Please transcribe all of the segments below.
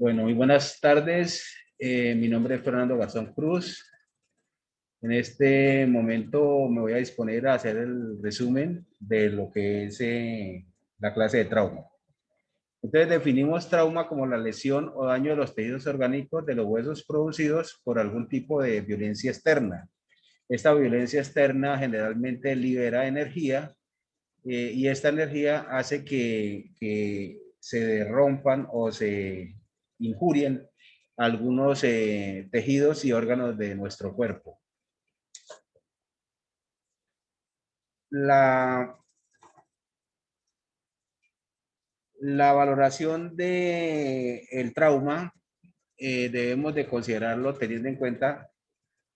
Bueno, muy buenas tardes. Mi nombre es Fernando Garzón Cruz. En este momento me voy a disponer a hacer el resumen de lo que es la clase de trauma. Entonces definimos trauma como la lesión o daño de los tejidos orgánicos de los huesos producidos por algún tipo de violencia externa. Esta violencia externa generalmente libera energía y esta energía hace que se rompan o se injurien algunos tejidos y órganos de nuestro cuerpo. La, la valoración del trauma debemos de considerarlo teniendo en cuenta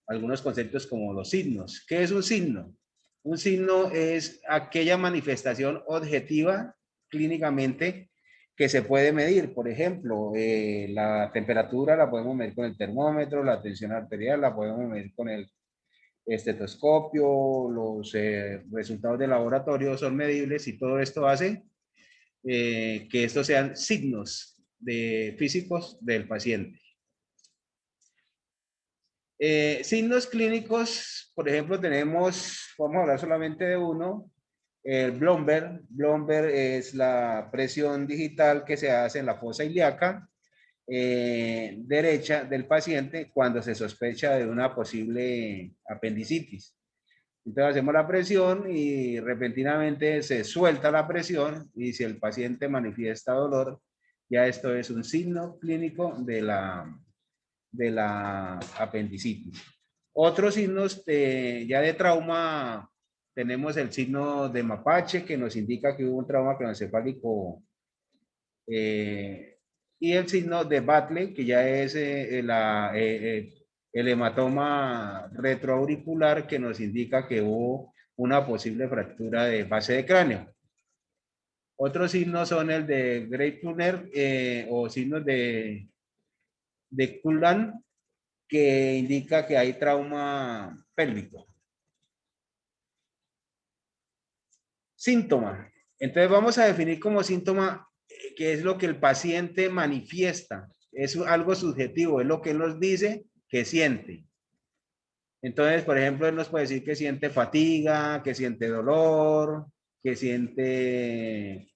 algunos conceptos como los signos. ¿Qué es un signo? Un signo es aquella manifestación objetiva clínicamente que se puede medir. Por ejemplo, la temperatura la podemos medir con el termómetro, la tensión arterial la podemos medir con el estetoscopio, los resultados de laboratorio son medibles y todo esto hace que estos sean signos físicos del paciente. Signos clínicos, por ejemplo, vamos a hablar solamente de uno, el Blomberg. Blomberg es la presión digital que se hace en la fosa ilíaca derecha del paciente cuando se sospecha de una posible apendicitis. Entonces hacemos la presión y repentinamente se suelta la presión y si el paciente manifiesta dolor, ya esto es un signo clínico de la apendicitis. Otros signos ya de trauma, tenemos el signo de Mapache, que nos indica que hubo un trauma craneoencefálico, y el signo de Batley, que ya es el hematoma retroauricular, que nos indica que hubo una posible fractura de base de cráneo. Otros signos son el de Grey-Plunner o signos de Cullen, que indica que hay trauma pélvico. Síntoma. Entonces vamos a definir como síntoma qué es lo que el paciente manifiesta. Es algo subjetivo, es lo que él nos dice que siente. Entonces, por ejemplo, él nos puede decir que siente fatiga, que siente dolor, que siente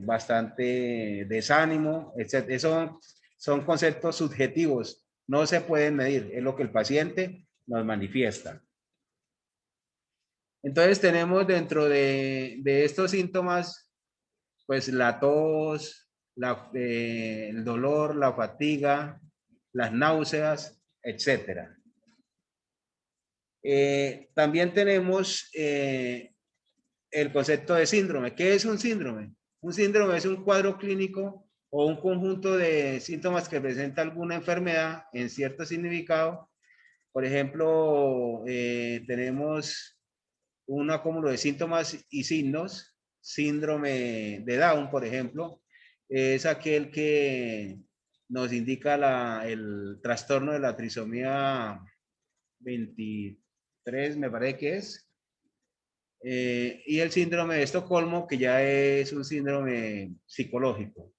bastante desánimo, etc. Esos son conceptos subjetivos, no se pueden medir, es lo que el paciente nos manifiesta. Entonces tenemos dentro de estos síntomas, pues la tos, el dolor, la fatiga, las náuseas, etc. También tenemos el concepto de síndrome. ¿Qué es un síndrome? Un síndrome es un cuadro clínico o un conjunto de síntomas que presenta alguna enfermedad en cierto significado. Por ejemplo, tenemos un acúmulo de síntomas y signos. Síndrome de Down, por ejemplo, es aquel que nos indica el trastorno de la trisomía 23, me parece que es. Y el síndrome de Estocolmo, que ya es un síndrome psicológico.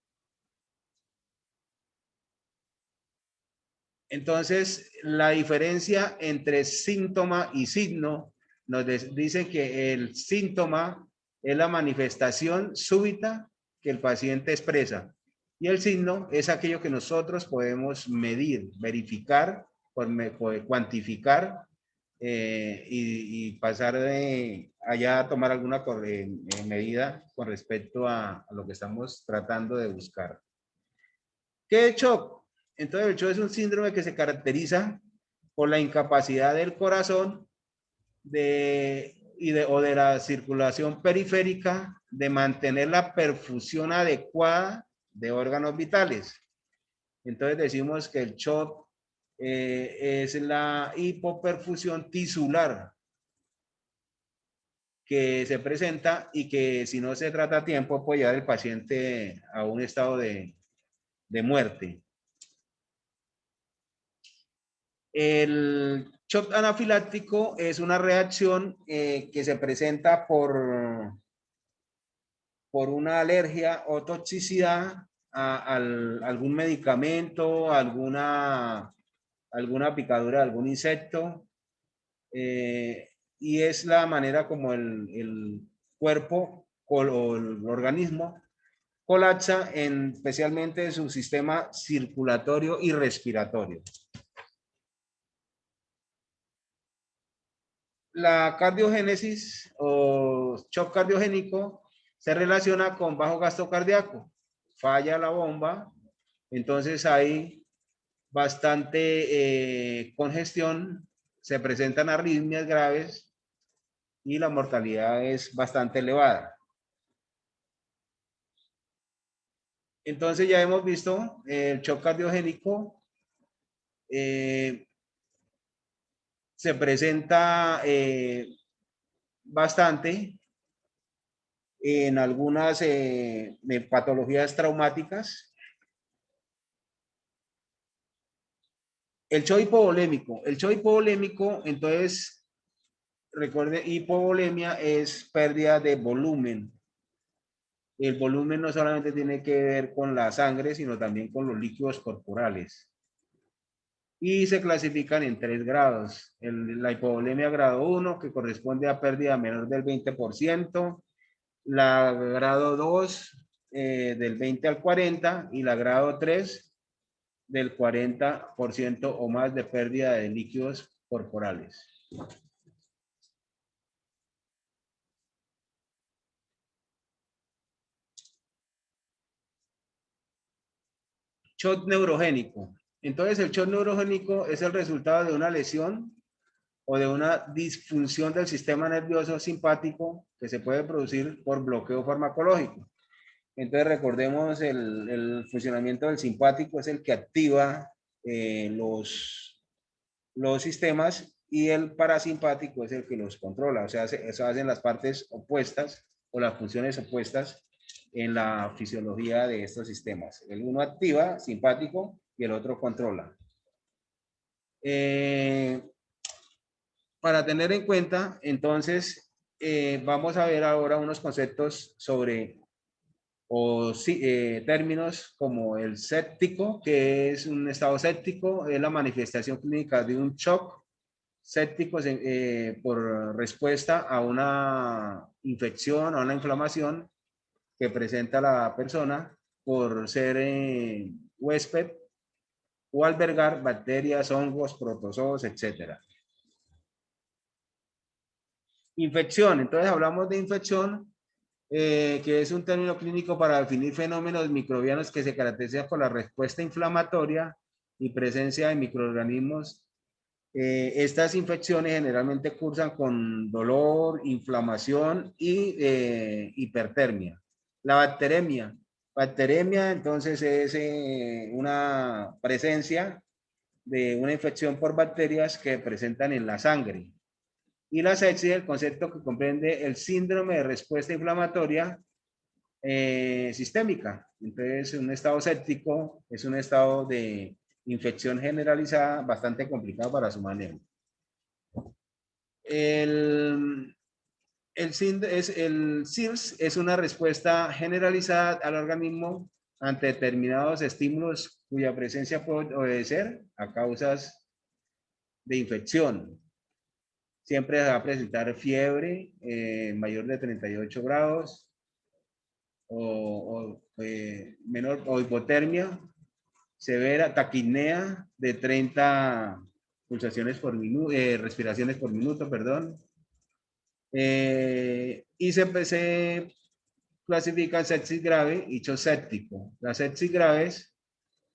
Entonces, la diferencia entre síntoma y signo nos dice que el síntoma es la manifestación súbita que el paciente expresa y el signo es aquello que nosotros podemos medir, verificar, cuantificar y pasar de allá a tomar alguna medida con respecto a lo que estamos tratando de buscar. ¿Qué es shock? Entonces el shock es un síndrome que se caracteriza por la incapacidad del corazón o de la circulación periférica de mantener la perfusión adecuada de órganos vitales. Entonces decimos que el shock es la hipoperfusión tisular que se presenta y que si no se trata a tiempo puede llevar al paciente a un estado de muerte. El shock anafiláctico es una reacción que se presenta por una alergia o toxicidad algún medicamento, alguna picadura de algún insecto, y es la manera como el cuerpo o el organismo colapsa especialmente su sistema circulatorio y respiratorio. La cardiogénesis o shock cardiogénico se relaciona con bajo gasto cardíaco. Falla la bomba, entonces hay bastante congestión, se presentan arritmias graves y la mortalidad es bastante elevada. Entonces ya hemos visto el shock cardiogénico se presenta bastante en algunas patologías traumáticas. El shock hipovolémico, entonces, recuerde, hipovolemia es pérdida de volumen. El volumen no solamente tiene que ver con la sangre, sino también con los líquidos corporales. Y se clasifican en 3 grados. La hipovolemia grado 1, que corresponde a pérdida menor del 20%, la grado 2 del 20 al 40 y la grado 3 del 40% o más de pérdida de líquidos corporales. Shock neurogénico. Entonces el shock neurogénico es el resultado de una lesión o de una disfunción del sistema nervioso simpático que se puede producir por bloqueo farmacológico. Entonces recordemos el funcionamiento del simpático es el que activa los sistemas y el parasimpático es el que los controla. O sea, eso hacen las partes opuestas o las funciones opuestas en la fisiología de estos sistemas. El uno activa, simpático, y el otro controla. Para tener en cuenta, entonces, vamos a ver ahora unos conceptos sobre términos como el séptico, que es un estado séptico, es la manifestación clínica de un shock séptico por respuesta a una infección, a una inflamación que presenta la persona por ser huésped o albergar bacterias, hongos, protozoos, etc. Infección, entonces hablamos de infección, que es un término clínico para definir fenómenos microbianos que se caracterizan por la respuesta inflamatoria y presencia de microorganismos. Estas infecciones generalmente cursan con dolor, inflamación y hipertermia. La bacteremia. Bacteremia entonces es una presencia de una infección por bacterias que presentan en la sangre. Y la sepsis, el concepto que comprende el síndrome de respuesta inflamatoria sistémica. Entonces, un estado séptico es un estado de infección generalizada bastante complicado para su manejo. El SIRS es una respuesta generalizada al organismo ante determinados estímulos cuya presencia puede obedecer a causas de infección. Siempre va a presentar fiebre mayor de 38 grados menor, o hipotermia severa, taquipnea de 30 pulsaciones por minuto, respiraciones por minuto, perdón. Y se clasifica sepsis grave y shock séptico. Las sepsis graves,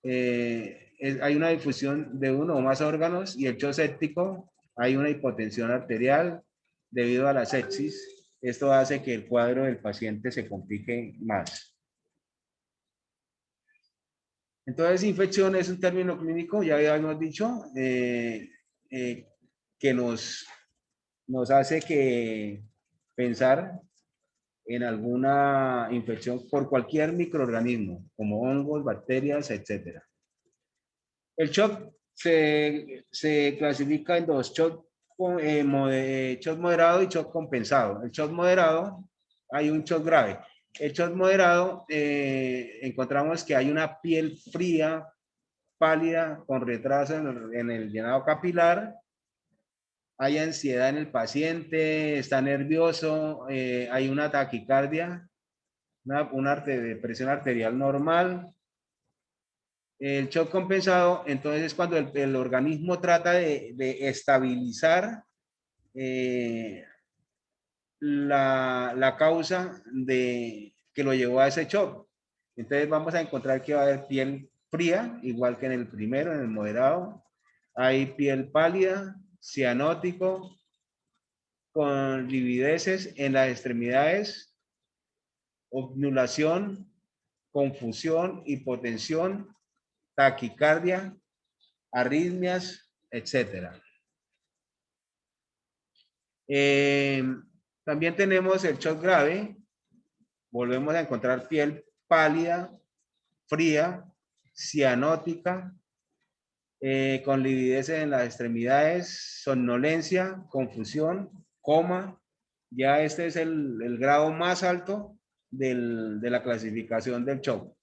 hay una difusión de uno o más órganos y el shock séptico hay una hipotensión arterial debido a la sepsis. Esto hace que el cuadro del paciente se complique más. Entonces, infección es un término clínico, ya habíamos dicho, que nos hace que pensar en alguna infección por cualquier microorganismo, como hongos, bacterias, etc. El shock se clasifica en dos, shock moderado y shock compensado. El shock moderado, hay un shock grave. El shock moderado, encontramos que hay una piel fría, pálida, con retraso en el llenado capilar, hay ansiedad en el paciente, está nervioso, hay una taquicardia, una presión arterial normal. El shock compensado, entonces es cuando el organismo trata de estabilizar la causa que lo llevó a ese shock. Entonces vamos a encontrar que va a haber piel fría, igual que en el primero, en el moderado. Hay piel pálida, cianótico, con livideces en las extremidades, obnulación, confusión, hipotensión, taquicardia, arritmias, etcétera. También tenemos el shock grave. Volvemos a encontrar piel pálida, fría, cianótica, con lividez en las extremidades, somnolencia, confusión, coma. Ya este es el grado más alto de la clasificación del shock.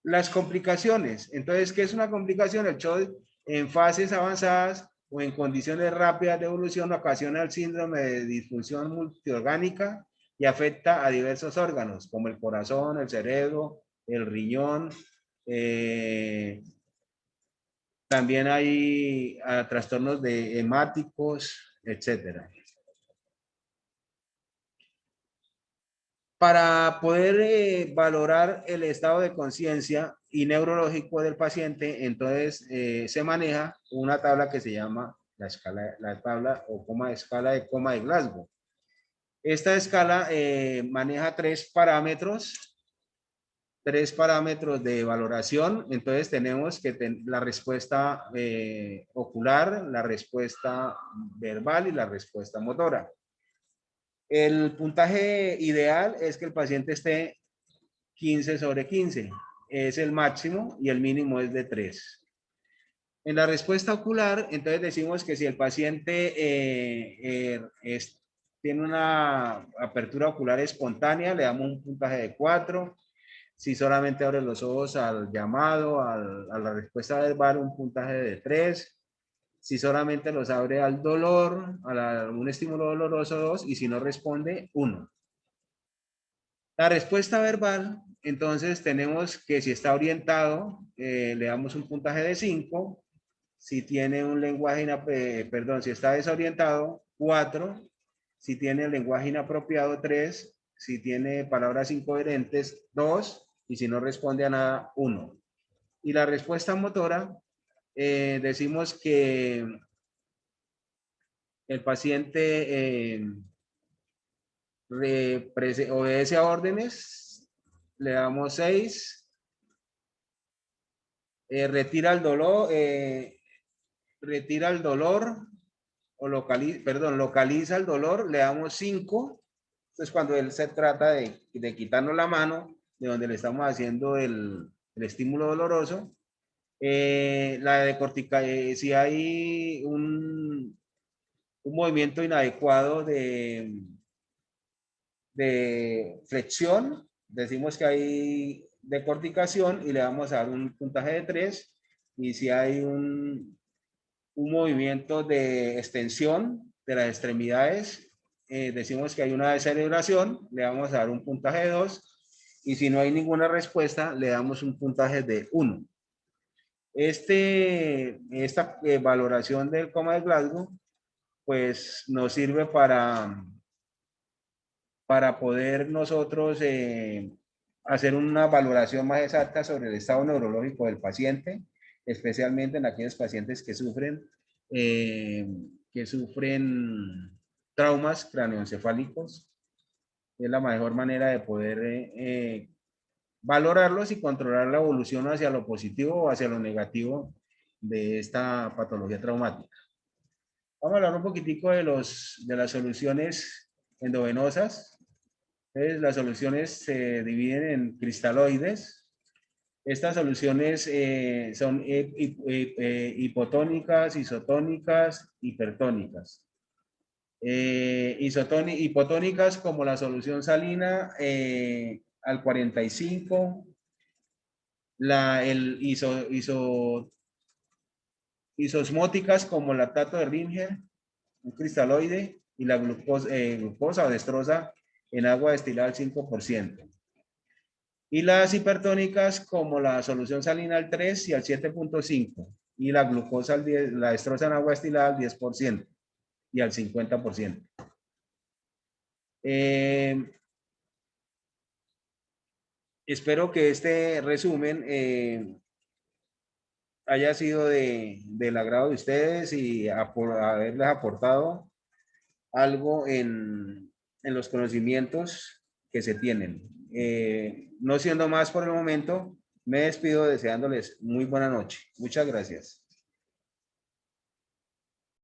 Las complicaciones. Entonces, ¿qué es una complicación? El shock en fases avanzadas o en condiciones rápidas de evolución ocasiona el síndrome de disfunción multiorgánica y afecta a diversos órganos, como el corazón, el cerebro, el riñón. También hay trastornos hemáticos, etcétera. Para poder valorar el estado de conciencia y neurológico del paciente, entonces se maneja una tabla que se llama la tabla o escala de coma de Glasgow. Esta escala maneja tres parámetros de valoración. Entonces tenemos que la respuesta ocular, la respuesta verbal y la respuesta motora. El puntaje ideal es que el paciente esté 15 sobre 15. Es el máximo y el mínimo es de 3. En la respuesta ocular, entonces decimos que si el paciente tiene una apertura ocular espontánea, le damos un puntaje de 4. Si solamente abre los ojos al llamado, a la respuesta verbal, un puntaje de 3. Si solamente los abre al dolor, a un estímulo doloroso, 2. Y si no responde, 1. La respuesta verbal, entonces tenemos que si está orientado, le damos un puntaje de 5. Si tiene un lenguaje, si está desorientado, 4. Si tiene lenguaje inapropiado, 3. Si tiene palabras incoherentes, 2. Y si no responde a nada, 1. Y la respuesta motora, decimos que el paciente obedece a órdenes, le damos 6. Retira el dolor o localiza el dolor, le damos 5. Entonces cuando él se trata de quitarnos la mano de donde le estamos haciendo el estímulo doloroso, la de cortical, si hay un movimiento inadecuado de flexión, decimos que hay decorticación y le vamos a dar un puntaje de 3. Y si hay un movimiento de extensión de las extremidades, decimos que hay una descerebración, le vamos a dar un puntaje de 2. Y si no hay ninguna respuesta, le damos un puntaje de 1. Esta valoración del coma de Glasgow, pues nos sirve para poder nosotros hacer una valoración más exacta sobre el estado neurológico del paciente, especialmente en aquellos pacientes que sufren traumas craneoencefálicos. Es la mejor manera de poder valorarlos y controlar la evolución hacia lo positivo o hacia lo negativo de esta patología traumática. Vamos a hablar un poquitico de las soluciones endovenosas. Entonces, las soluciones se dividen en cristaloides. Estas soluciones son hipotónicas, isotónicas, hipertónicas. Hipotónicas como la solución salina al 45, isosmóticas como lactato de Ringer, un cristaloide, y la glucosa o dextrosa en agua destilada al 5%. Y las hipertónicas como la solución salina al 3 y al 7.5. Y la glucosa, la dextrosa en agua destilada al 10% y al 50%. Espero que este resumen haya sido del agrado de ustedes y haberles aportado algo en los conocimientos que se tienen. No siendo más por el momento, me despido deseándoles muy buena noche. Muchas gracias.